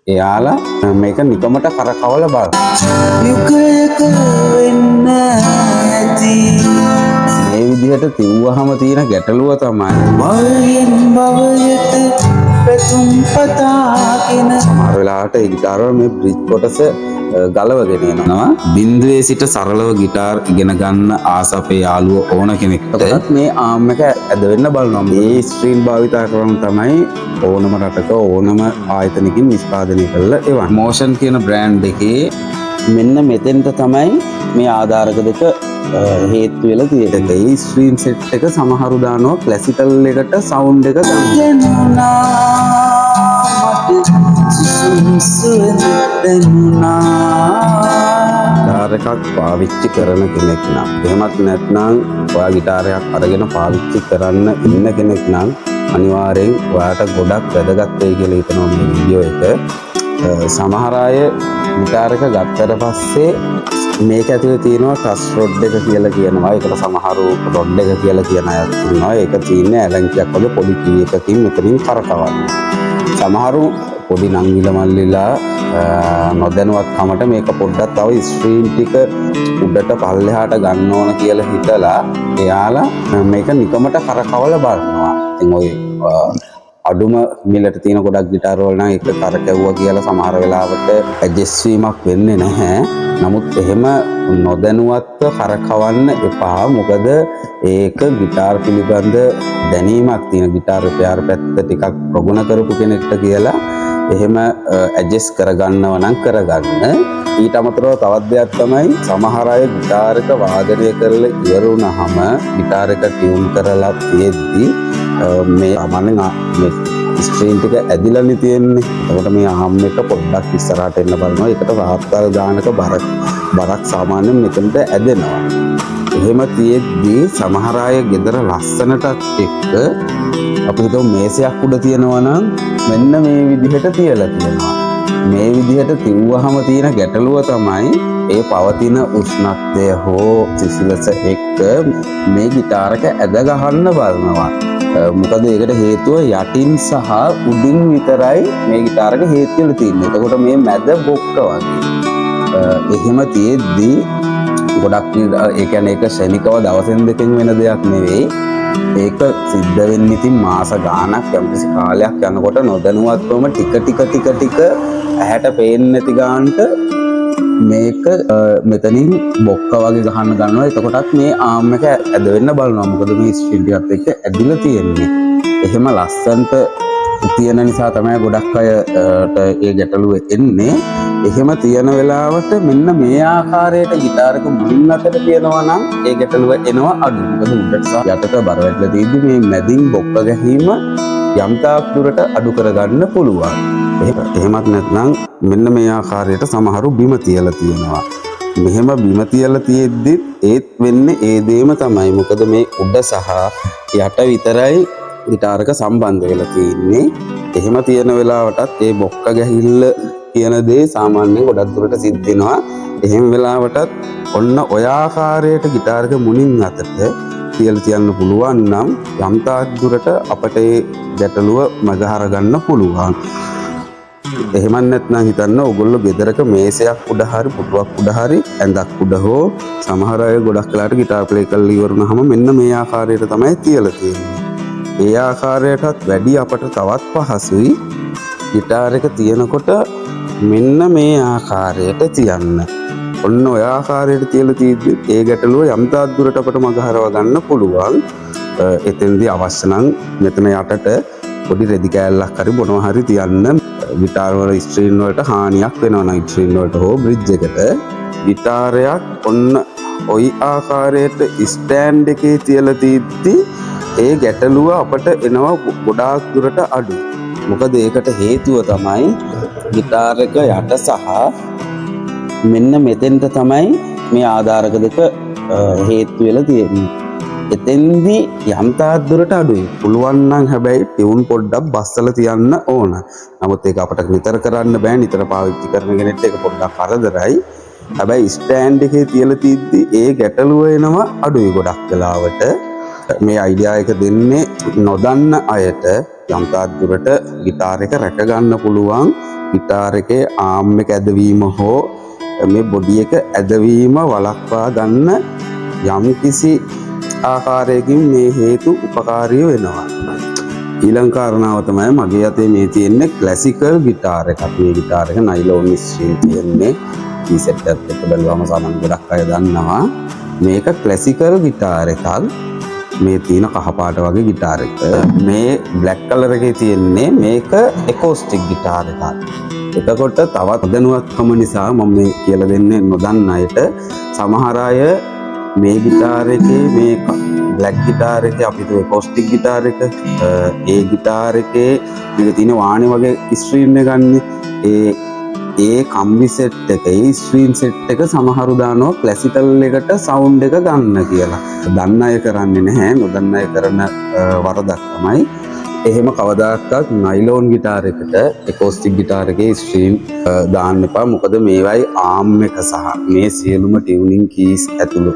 එයාලා මේක නිකමට කරකවලා බලන්න. යුගයක වෙන්න ඇති මේ විදිහට තිව්වහම තියෙන ගැටලුව තමයි භවයෙන් භවයට පැතුම් පතාගෙන සමහර වෙලාවට ඒ ගිටාර වල මේ බ්‍රිජ් කොටස ගලවගෙන එනවා. බින්දුවේ සිට සරලව ගිටාර් ඉගෙන ගන්න ආස අපේ යාළුවෝ ඕන කෙනෙක්ට මේ ආම් එක ඇද වෙන්න බලනවා. මේ ස්ට්‍රින් භාවිතා කරන තමයි ඕනම රටක ඕනම ආයතනකින් නිෂ්පාදනය කරලා එවන්නේ. මෝෂන් කියන බ්‍රෑන්ඩ් එකේ මෙන්න මෙතෙන්ට තමයි මේ ආධාරක දෙක හේතු වෙලා තියෙන්නේ. මේ ස්ට්‍රීම් සෙට් එක සමහරු දානවා ක්ලාසිකල් එකට සවුන්ඩ් එක ගන්න. ගිටාරයක් පාවිච්චි කරන කෙනෙක් නම් එහෙමත් නැත්නම් ඔයා ගිටාරයක් අරගෙන පාවිච්චි කරන්න ඉන්න කෙනෙක් නම් අනිවාර්යෙන් ඔයාට ගොඩක් වැදගත් වෙයි කියලා හිතනවා මේ වීඩියෝ එක. සමහර අය ගිටාර එක ගත්තට පස්සේ මේක ඇතුලේ තියෙනවා ටස් රොඩ් එක කියලා කියනවා. ඒකට සමහරු රොඩ් එක කියලා කියන අයත් ඉන්නවා. ඒක තියෙන්නේ ඇලන්කියක් වගේ පොඩි කී එකකින් මෙතනින් කරකවන්නේ. සමහරු පොඩි නංගිල මල්ලිලා නොදැනුවත් කමට මේක පොඩ්ඩක් තව ස්ට්‍රීම් ටික උඩට පල්ලෙහාට ගන්න ඕන කියලා හිතලා එයාලා මේක නිකමට කරකවලා බලනවා. ඉතින් ඔය අඩුම මිලට තියෙන ගොඩක් ගිටාර වල නම් එක කරකැවුවා කියලා සමහර වෙලාවට ඇඩ්ජස්ට් වීමක් වෙන්නේ නැහැ. නමුත් එහෙම නොදැනුවත්ව කරකවන්න එපා. මොකද ඒක ගිටාර් පිළිබඳ දැනීමක් තියෙන ගිටාර් රිපෙයාර් පැත්ත ටිකක් ප්‍රගුණ කරපු කෙනෙක්ට කියලා එහෙම ඇඩ්ජස්ට් කරගන්නව නම් කරගන්න. ඊට අමතරව තවත් දෙයක් තමයි සමහර අය ගිටාර් එක වාදනය කරලා ඉවර වුණාම ගිටාර් එක ටියුන් කරලා තියෙද්දි මේ අමනෙන් මේ ස්ට්‍රීම් ටික ඇදිලානේ තියෙන්නේ. එතකොට මේ ආම් එක පොඩ්ඩක් ඉස්සරහට එන්න බලනවා. ඒකට වාහකල් ගානක බරක් සාමාන්‍යයෙන් මෙතනට ඇදෙනවා. එහෙම තියෙද්දි සමහර අය ගෙදර ලස්සනටත් එක්ක අපි හිතමු මේසයක් උඩ තියනවා නම් මෙන්න මේ විදිහට තියලා තියෙනවා. මේ විදිහට තිව්වහම තියෙන ගැටලුව තමයි ඒ පවතින උෂ්ණත්වය හෝ සිසිලස එක්ක මේ ගිටාර එක ඇද ගහන්න බලනවා. මොකද ඒකට හේතුව යටින් සහ උඩින් විතරයි මේ ගිටාර එක හේතු වෙලා තියෙන්නේ. එතකොට මේ මැද බොක්ක වගේ. එහෙම තියෙද්දි ගොඩක් ඒ කියන්නේ ඒක ශනිකව දවසෙන් දෙකෙන් වෙන දෙයක් නෙවෙයි. ඒක සිද්ධ වෙන්නේ ඉතින් මාස ගාණක් යම්කිසි කාලයක් යනකොට නොදැනුවත්වම ටික ඇහැට පේන්නේ නැති ගානට මේක මෙතනින් බොක්ක වගේ ගහන්න ගන්නවා. එතකොටත් මේ ආම් එක ඇද වෙන්න බලනවා. මොකද මේ ස්ට්‍රින්ග් එකත් එක්ක ඇදිලා තියෙන්නේ. එහෙම ලස්සන්ට තියෙන නිසා තමයි ගොඩක් අයට ඒ ගැටලුව එන්නේ. එහෙම තියෙන වෙලාවට මෙන්න මේ ආකාරයට ගිටාර් එක මුලින් අතට තියනවා නම් ඒ ගැටලුව එනවා අඩු. මොකද උඩට සහ යටට බර වැටලා තියෙද්දි මේ මැදින් බොක්ක ගැහිම යම් තාක් දුරට අඩු කරගන්න පුළුවන්. එහෙමත් නැත්නම් මෙන්න මේ ආකාරයට සමහරු බිම තියලා තියෙනවා. මෙහෙම බිම තියලා තියෙද්දි ඒත් වෙන්නේ ඒ දෙයම තමයි. මොකද මේ උඩ සහ යට විතරයි ගිටාර් එක සම්බන්ධ වෙලා තියෙන්නේ. එහෙම තියෙන වෙලාවටත් ඒ බොක්ක ගැහිල්ල කියන දේ සාමාන්‍යයෙන් ගොඩක් දුරට සිද්ධ වෙනවා. එහෙම වෙලාවටත් ඔන්න ඔය ආකාරයට ගිටාර් එක මුලින් අතට තියලා තියන්න පුළුවන් නම් යම් තාක් දුරට අපට ඒ ගැටලුව මගහර ගන්න පුළුවන්. එහෙම නැත්නම් හිතන්න ඔයගොල්ලෝ ගෙදරක මේසයක් උඩ හරි පුටුවක් උඩ හරි ඇඳක් උඩ හෝ සමහර අය ගොඩක් වෙලාට ගිටාර් ප්ලේ කරලා ඉවරනහම මෙන්න මේ ආකාරයට තමයි තියලා තියෙන්නේ. ඒ ආකාරයටත් වැඩි අපට තවත් පහසුයි ගිටාර් එක තියනකොට මෙන්න මේ ආකාරයට තියන්න. ඔන්න ඔය ආකාරයට තියලා තියෙද්දි ඒ ගැටලුව යම් තාක් දුරට අපට මගහරව ගන්න පුළුවන්. එතෙන්දී අවශ්‍ය නම් මෙතන යටට පොඩි රෙදි කෑල්ලක් හරි මොනවා හරි තියන්න. ගිටාර් වල ස්ට්‍රින් වලට හානියක් වෙනවා නම් ස්ට්‍රින් වලට හෝ බ්‍රිජ් එකට ගිටාරයක් ඔන්න ওই ආකාරයට ස්ටෑන්ඩ් එකේ තියලා තියෙද්දි ඒ ගැටලුව අපට එනවා ගොඩාක් දුරට අඩුයි. මොකද ඒකට හේතුව තමයි ගිටාර් එක යට සහ මෙන්න මෙතෙන්ට තමයි මේ ආධාරක දෙක හේතු වෙලා තියෙන්නේ. එතෙන්දී යම් තාක් දුරට අඩුයි. පුළුවන් නම් හැබැයි ටියුන් පොඩ්ඩක් බස්සලා තියන්න ඕන. නමුත් ඒක අපට නිතර කරන්න බෑ. නිතර පාවිච්චි කරන කෙනෙක්ට ඒක පොඩ්ඩක් කරදරයි. හැබැයි ස්ටෑන්ඩ් එකේ තියලා තියද්දි ඒ ගැටලුව එනවා අඩුයි ගොඩක් වෙලාවට. මේ අයිඩියා එක දෙන්නේ නොදන්න අයට යම් තාක් දුරට ගිටාර් එක රැක ගන්න පුළුවන් ගිටාර එකේ ආම් එක ඇදවීම හෝ මේ බොඩි එක ඇදවීම වළක්වා ගන්න යම්කිසි ආකාරයකින් මේ හේතු උපකාරී වෙනවා. ඊළඟ කාරණාව තමයි මගේ අතේ මේ තියෙන්නේ ක්ලාසිකල් ගිටාර එකක්. මේ ගිටාර එක නයිලෝන් ස්ට්‍රින් තියෙන්නේ. කී සෙට් එකත් එක්ක බලුවම සමන් ගොඩක් අය දන්නවා. මේක ක්ලාසිකල් ගිටාර එකක්. මේ තියෙන කහ පාට වගේ ගිටාර එක. මේ බ්ලැක් කලර් එකේ තියෙන්නේ මේක එකෝස්ටික් ගිටාර එකක්. එතකොට තවත් දැනුවත්කම නිසා මම මේ කියලා දෙන්නේ නොදන්න අයට. සමහර අය මේ ගිටාර එකේ මේ බ්ලැක් ගිටාර එකේ අපි තුේ එකෝස්ටික් ගිටාර එක ඒ ගිටාර එකේ මේක තියෙන වාණි වගේ ස්ට්‍රීම් එක ගන්න ඒ කම්බි සෙට් එක ඒ ස්ට්‍රීම් සෙට් එක සමහරු දානවා ක්ලාසිකල් එකට සවුන්ඩ් එක ගන්න කියලා. දන්න අය කරන්නේ නැහැ. නොදන්න අය කරන වරදක් තමයි. එහෙම කවදාකවත් නයිලෝන් ගිටාර එකට එකෝස්ටික් ගිටාර එකේ ස්ට්‍රීම් දාන්න එපා. මොකද මේවයි ආම් එක සහ මේ සියලුම ටියුනින් කීස් ඇතුළු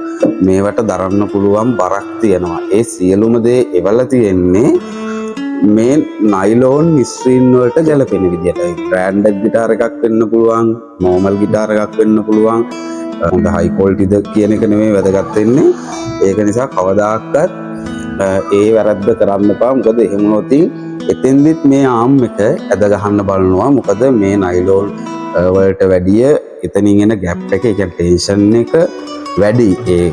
මේවට දරන්න පුළුවන් බරක් තියෙනවා. ඒ සියලුම දේ එවලා තියෙන්නේ මේ නයිලෝන් ස්ට්‍රීම් වලට ගැලපෙන විදිහට. බ්‍රෑන්ඩඩ් ගිටාර එකක් වෙන්න පුළුවන්, නෝමල් ගිටාර එකක් වෙන්න පුළුවන්. හොඳ හයි ක්වොලිටිද කියන එක නෙමෙයි වැදගත් වෙන්නේ. ඒක නිසා කවදාකවත් ඒ වැරද්ද කරන්න එපා. මොකද එහෙම වුණොත් එතෙන්දිත් මේ ආම් එක ඇද ගහන්න බලනවා. මොකද මේ නයිලෝන් වලට වැඩිය එතනින් එන ගැප් එක, ඒ කියන්නේ ටෙන්ෂන් එක වැඩි. ඒ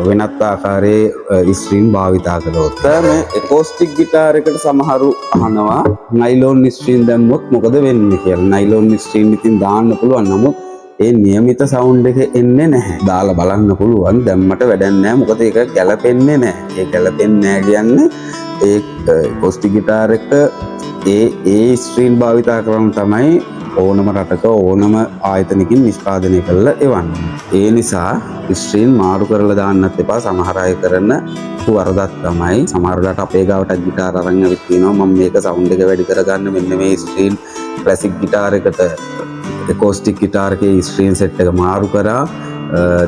වෙනත් ආකාරයේ ස්ට්‍රින් භාවිතා කළොත් මේ එකෝස්ටික් ගිටාර එකට සමහරු අහනවා නයිලෝන් ස්ට්‍රින් දැම්මොත් මොකද වෙන්නේ කියලා. නයිලෝන් ස්ට්‍රින් ඉතින් දාන්න පුළුවන්. නමුත් ඒ නියමිත සවුන්ඩ් එක එන්නේ නැහැ. දාලා බලන්න පුළුවන්. දැම්මට වැඩක් නැහැ. මොකද ඒක ගැලපෙන්නේ නැහැ. ඒ ගැලපෙන්නේ නැහැ කියන්නේ ඒ එකෝස්ටික් ගිටාර එක ඒ ස්ට්‍රීම් භාවිතා කරන තමයි ඕනම රටක ඕනම ආයතනකින් නිෂ්පාදනය කරලා එවන්නේ. ඒ නිසා ස්ට්‍රීම් මාරු කරලා දාන්නත් එපා. සමහර අය කරන වරදක් තමයි සමහරවිට අපේ ගාවට ගිටාර අරන් ඇවිත් කියනවා මම මේක සවුන්ඩ් එක වැඩි කරගන්න මෙන්න මේ ස්ට්‍රීම් ක්ලාසික් ගිටාර එකට එකෝස්ටික් ගිටාර එකේ ස්ට්‍රීම් සෙට් එක මාරු කරා.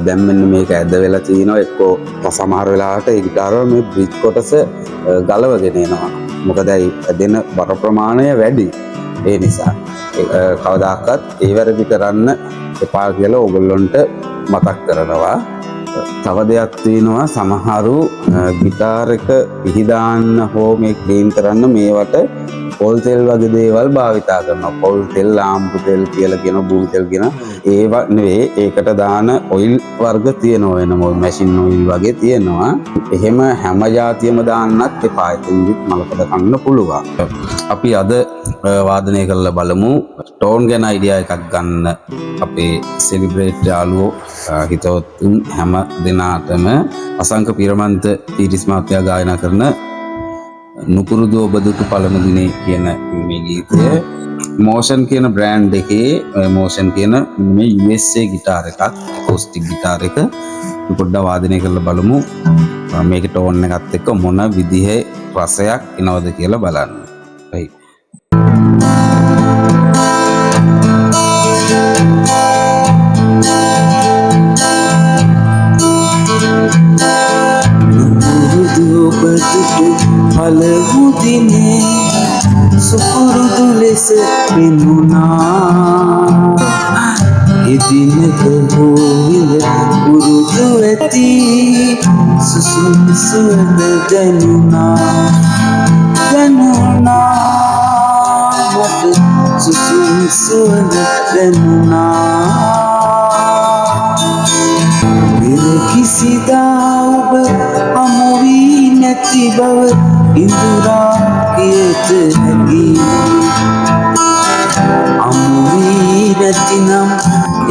දැන් මෙන්න මේක ඇද වෙලා තිනවා. එක්කෝ සමහර වෙලාවට ඒ ගිටාර වල මේ බ්‍රිජ් කොටස ගලවගෙන එනවා. මොකද ඇදෙන බර ප්‍රමාණය වැඩි. ඒ නිසා කවදාකවත් ඒ වැරදි කරන්න එපා කියලා ඕගොල්ලොන්ට මතක් කරනවා. තව දෙයක් තියෙනවා. සමහරු ගිටාර එක පිහිදාන්න හෝ මේ ක්ලීන් කරන්න මේවට පොල් තෙල් වගේ දේවල් භාවිතා කරනවා. පොල් තෙල්, ආම්බු තෙල් කියලා කියන, බූ තෙල් කියන ඒවා නෙවෙයි. ඒකට දාන ඔයිල් වර්ග තියෙනවා. වෙනම මැෂින් ඔයිල් වගේ තියෙනවා. එහෙම හැම જાතියෙම දාන්නත් එපා. එතෙන්දිත් මලකඩ කන්න පුළුවන්. අපි අද වාදනය කරලා බලමු. ටෝන් ගැන අයිඩියා එකක් ගන්න අපේ සෙලිබ්‍රේට් යාළුවෝ හිතවතුන් හැම දෙනාටම අසංක පිරමන්ත පීරිස් මහත්තයා ගායනා කරන නුපුරුදු ඔබ දුටු පළමු දිනේ කියන මේ ගීතය මෝෂන් කියන බ්‍රෑන්ඩ් එකේ මෝෂන් කියන මේ USA ගිටාර එකක්, එකෝස්ටික් ගිටාර එක. පොඩ්ඩක් වාදනය කරලා බලමු. මේක ටෝන් එකත් එක්ක මොන විදිහේ රසයක් එනවද කියලා බලන්න. right. පළමු දිනේ සුපුරුදු ලෙස පෙනුණා. එදිනක හෝවිල පුරුදු ඇති සුසුම් සුවඳ දැනුණා. මට සුසුම් සුවඳ දැනුණා. පෙර කිසිදා ඔබ හමු වී නැති බව ඉඳුරා කියත හැකි. හමු වී නැතිනම්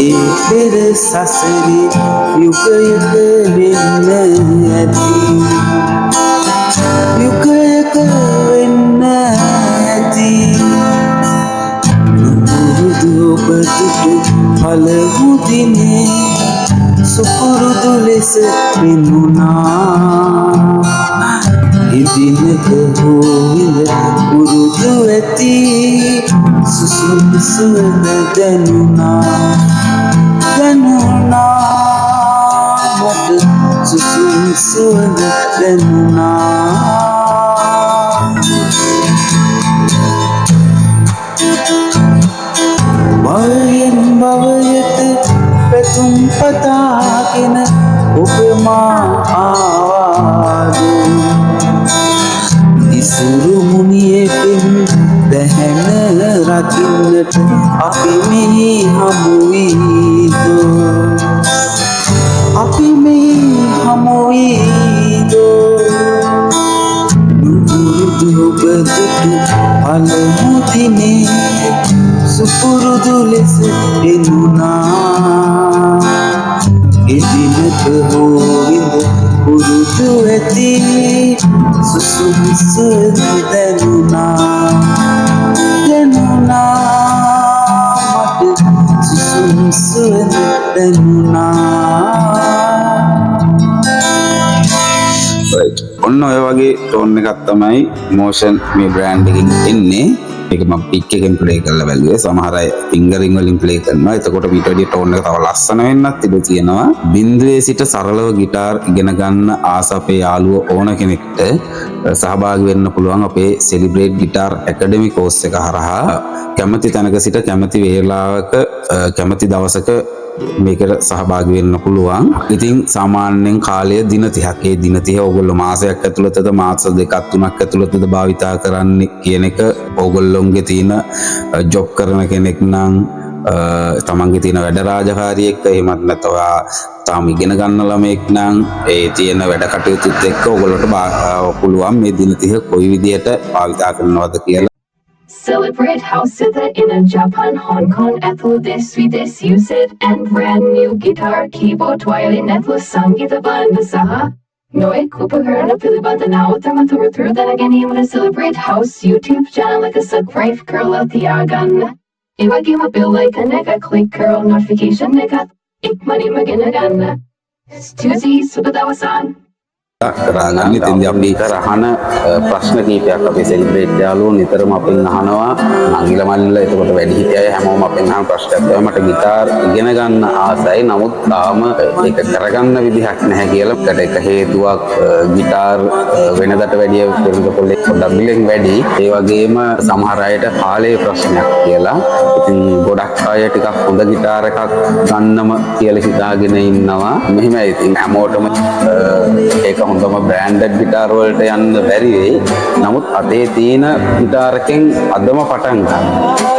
ඒ පෙර සසරේ යුගයක වෙන්න ඇති. යුගයක වෙන්න ඇති. නුපුරුදු ඔබ දුටු පළමු දිනේ සුපුරුදු ලෙස පෙනුණා. එදිනක හෝවිල පුරුදු ඇති සුසුම් සුවඳ දැනුණා. මට සුසුම් සුවඳ දැනුණා. දකින්නට අපි මෙහි හමු වීදෝ අපි මෙහි හමු වීදෝ නුඹුරුදු ඔබදුටු පළමු දිනේ සුපුරුදු ලෙස එනුනා එදිනක හෝ විඳ පුරුදු ඇති සුසුම් සුවඳ දැනුණා මට සුසුම් සුවඳ දැනුණා. ඔන්න ඔය වගේ ටෝන් එකක් තමයි මෝෂන් මේ බ්‍රෑන්ඩ් එකකින් එන්නේ. ඒක මම පික් එකෙන් ප්ලේ කරලා බැලුවේ. සමහර අය ෆින්ගරින් වලින් ප්ලේ කරනවා. එතකොට මීට වැඩිය ටෝන් එක තව ලස්සන වෙන්නත් ඉඩ තියෙනවා. බින්දුවේ සිට සරලව ගිටාර් ඉගෙන ගන්න ආස අපේ යාළුවෝ ඕන කෙනෙක්ට සහභාගී වෙන්න පුළුවන් අපේ සෙලිබ්‍රේට් ගිටාර් ඇකඩමි කෝස් එක හරහා. කැමති තැනක සිට කැමති වේලාවක කැමති දවසක මේකට සහභාගී වෙන්න පුළුවන්. ඉතින් සාමාන්‍යයෙන් කාලය දින 30ක්. ඒ දින 30 ඕගොල්ලෝ මාසයක් ඇතුළතද මාස දෙකක් තුනක් ඇතුළතද භාවිතා කරන්න කියන එක ඕගොල්ලොන්ගේ තියෙන ජොබ් කරන කෙනෙක් නම් තමන්ගේ තියෙන වැඩ රාජකාරිය එක්ක එහෙමත් නැත්නම් තාම ඉගෙන ගන්න ළමෙක් නම් ඒ තියෙන වැඩ කටයුතුත් එක්ක ඕගොල්ලෝට පුළුවන් මේ දින 30 කොයි විදිහට භාවිතා කරනවද කියලා. Celebrate house in Japan, Hong Kong, Ethel this sweet this use it and brand new guitar, keyboard, violin, Ethel Sangita Banda Saha. Noi Kupakara Pilibanda now through then again you wanna celebrate house YouTube channel like a subscribe girl of the Agan. If I give a bill like a nega click girl notification nega ik money maganagan. It's Tuesday, super that was on. කරාගන්න. ඉතින් අපි අහන ප්‍රශ්න කීපයක් අපේ celebrate යාළුවෝ නිතරම අපෙන් අහනවා. නංගිල මල්ලිල එතකොට වැඩි හිටියයි හැමෝම අපෙන් අහන ප්‍රශ්නයක් තමයි මට ගිටාර් ඉගෙන ගන්න ආසයි. නමුත් තාම ඒක කරගන්න විදිහක් නැහැ කියලා. ඒකට එක හේතුවක් ගිටාර් වෙනදට වැඩිය පෙරක පොල්ලේ පොඩ්ඩක් බිලෙන් වැඩි. ඒ වගේම සමහර අයට කාලේ ප්‍රශ්නයක් කියලා. ඉතින් ගොඩක් අය ටිකක් හොඳ ගිටාර් එකක් ගන්නම කියලා හිතාගෙන ඉන්නවා. මෙහෙමයි. ඉතින් හැමෝටම ඒක හොඳම බ්‍රෑන්ඩඩ් ගිටාර් වලට යන්න බැරි වෙයි. නමුත් අතේ තියෙන ගිටාර් එකෙන් අදම පටන් ගන්න.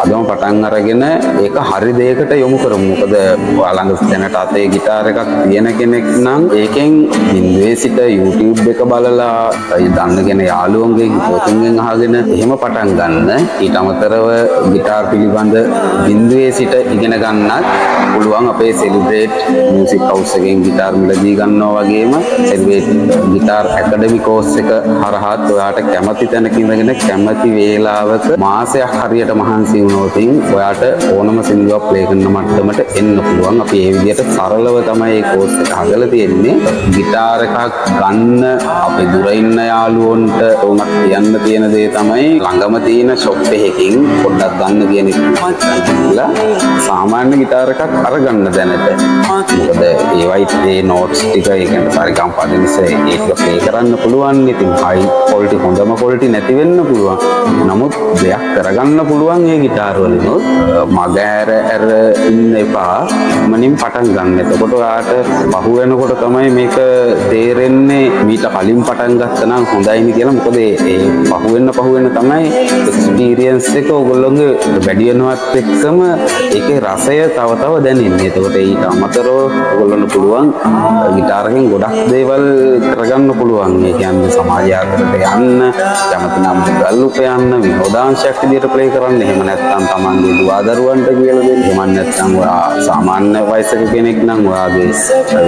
අදම පටන් අරගෙන ඒක හරි දෙයකට යොමු කරමු. මොකද ඔයාලඟ දැනට අතේ ගිටාර් එකක් තියෙන කෙනෙක් නම් ඒකෙන් බින්දුවේ සිට YouTube එක බලලා දන්නගෙන යාළුවන්ගෙන් පොතින්ගෙන් අහගෙන එහෙම පටන් ගන්න. ඊට අමතරව ගිටාර් පිළිබඳ බින්දුවේ සිට ඉගෙන ගන්නත් පුළුවන්. අපේ සෙලිබ්‍රේට් මියුසික් හවුස් එකෙන් ගිටාර් මිලදී ගන්නවා වගේම සෙලිබ්‍රේට් ගිටාර් ඇකඩමි කෝස් එක හරහාත් ඔයාට කැමති තැනක ඉඳගෙන කැමති වේලාවක මාසයක් හරියට මහන්සි වුණොත් ඔයාට ඕනම සින්දුවක් ප්ලේ කරන මට්ටමට එන්න පුළුවන්. අපි මේ විදිහට සරලව තමයි මේ කෝස් එක හදලා තියෙන්නේ. ගිටාර් එකක් ගන්න අපේ දුර ඉන්න යාළුවන්ට උනත් කියන්න තියෙන දේ තමයි ළඟම තියෙන ෂොප් එකකින් පොඩ්ඩක් ගන්න කියන එක. සාමාන්‍ය ගිටාර් එකක් අරගන්න දැනට. මොකද ඒවයි ඒ නෝට්ස් ටික ඒ කියන්නේ පරිගම් පදිනිසේ ඒක ප්ලේ කරන්න පුළුවන්. ඉතින් හයි ක්වොලිටි හොඳම ක්වොලිටි නැති වෙන්න පුළුවන්. නමුත් දෙයක් කරගන්න පුළුවන් මේ ගිටාර් වලින්. මග ඇර ඉන්න එපා. මනින් පටන් ගන්න. එතකොට ඔයාට පහු වෙනකොට තමයි මේක තේරෙන්නේ මීට කලින් පටන් ගත්තා නම් හොඳයිනේ කියලා. මොකද ඒ පහු වෙන තමයි එක්ස්පීරියන්ස් එක ඔයගොල්ලෝගේ වැඩි වෙනවත් එක්කම ඒකේ රසය තව දැනෙන්නේ. එතකොට ඊට අමතරව ඔයගොල්ලන්ට පුළුවන් ගිටාර් එකෙන් ගොඩක් දේවල් කරගන්න පුළුවන්. ඒ කියන්නේ සමාජයාත්‍රට යන්න, කැමති නම් ගල්ලුප යන්න, විනෝදාංශයක් විදියට ප්ලේ කරන්න. එහෙම නැත්නම් තමන්ගේ දුවදරුවන්ට කියලා දෙන්න. එහෙම නැත්නම් ඔයා සාමාන්‍ය වයසක කෙනෙක් නම් ඔයාගේ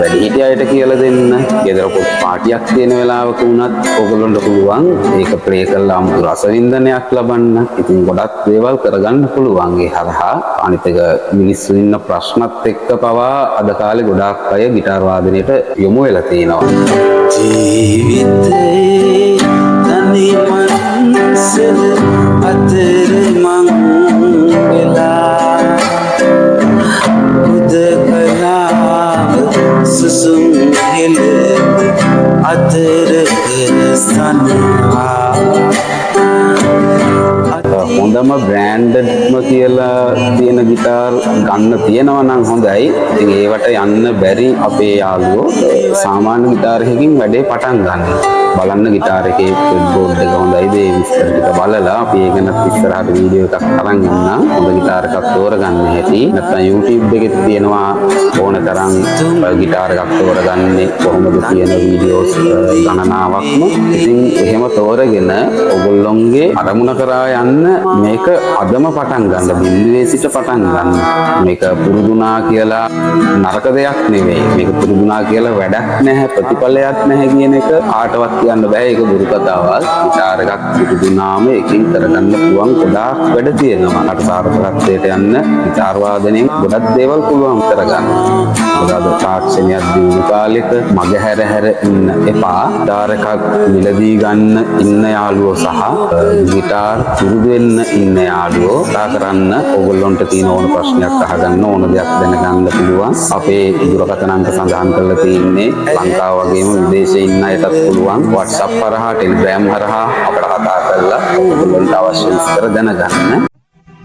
වැඩිහිටියන්ට කියලා දෙන්න. ගෙදර පොත් පාටියක් තියෙන වෙලාවක වුණත් ඔයගොල්ලන්ට පුළුවන් ඒක ප්ලේ කරලා අමුතු රසවින්දනයක් ලබන්න. ඉතින් ගොඩක් දේවල් කරගන්න පුළුවන් ඒ හරහා. අනිත් එක මිනිස්සු ඉන්න ප්‍රශ්නත් එක්ක පවා අද කාලේ ගොඩාක් අය ගිටාර් වාදනයට යොමු වෙලා තියෙනවා. ජීවිතේ තනි මනසල අතර මං වෙලා උදකලාව සුසුම් හෙල අතර සන්හා හොඳම බ්‍රෑන්ඩඩ්ම කියලා තියෙන ගිටාර් ගන්න තියෙනවා නම් හොඳයි. ඉතින් ඒවට යන්න බැරි අපේ යාළුවෝ සාමාන්‍ය ගිටාර් එකකින් වැඩේ පටන් ගන්නවා. බලන්න ගිටාර එකේ බෝඩ් එක හොඳයිද ඒ විස්තර ටික බලලා අපි ඒ ගැන ඉස්සරහට වීඩියෝ එකක් අරන් ඉන්නම්. හොඳ ගිටාර එකක් තෝරගන්න හැටි. නැත්නම් YouTube එකේ තියෙනවා ඕන තරම් ගිටාර එකක් තෝරගන්නේ කොහොමද කියන වීඩියෝස් ගණනාවක්ම. ඉතින් එහෙම තෝරගෙන ඔයගොල්ලොන්ගේ අරමුණ කරා යන්න මේක අදම පටන් ගන්න, බිඳුවේ සිට පටන් ගන්න. මේක පුරුදුනා කියලා නරක දෙයක් නෙවෙයි. මේක පුරුදුනා කියලා වැඩක් නැහැ, ප්‍රතිඵලයක් නැහැ කියන එක ආටවත් කියන්න බෑ. ඒක බුරු කතාවක්. ගිටාර එකක් පුරුදුනාම එකකින් කරගන්න පුළුවන් ගොඩාක් වැඩ තියෙනවා. අට සාර්ථකත්වයට යන්න ගිටාර වාදනයෙන් ගොඩක් දේවල් පුළුවන් කරගන්න. මොකද තාක්ෂණයක් දිනු කාලෙක මග හැර ඉන්න එපා. ගිටාර එකක් මිලදී ගන්න ඉන්න යාළුවෝ සහ ගිටාර් පුරුදු වෙන්න ඉන්න යාළුවෝ කතා කරන්න. ඕගොල්ලොන්ට තියෙන ඕන ප්‍රශ්නයක් අහගන්න, ඕන දෙයක් දැනගන්න පුළුවන්. අපේ දුරකථන අංක සඳහන් කරලා තියෙන්නේ. ලංකාව වගේම විදේශයේ ඉන්න අයටත් පුළුවන් WhatsApp හරහා, Telegram හරහා අපට කතා කරලා ඕගොල්ලන්ට අවශ්‍ය විස්තර දැනගන්න.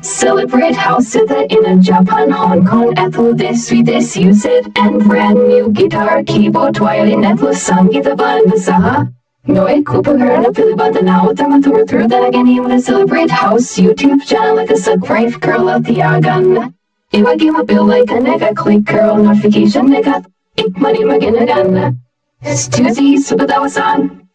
Celebrate house in Japan, Hong Kong, Ethel this Swedish use it and brand new guitar, keyboard, violin, Ethel Sangita Banda Saha. Noi Kupahurna Pilibanda now through that again even a Celebrate House YouTube channel like a subscribe girl at the Agan. If I give a bill like a nigga, click girl notification nigga. Ik money maginagan. Stuzy Subadawasan.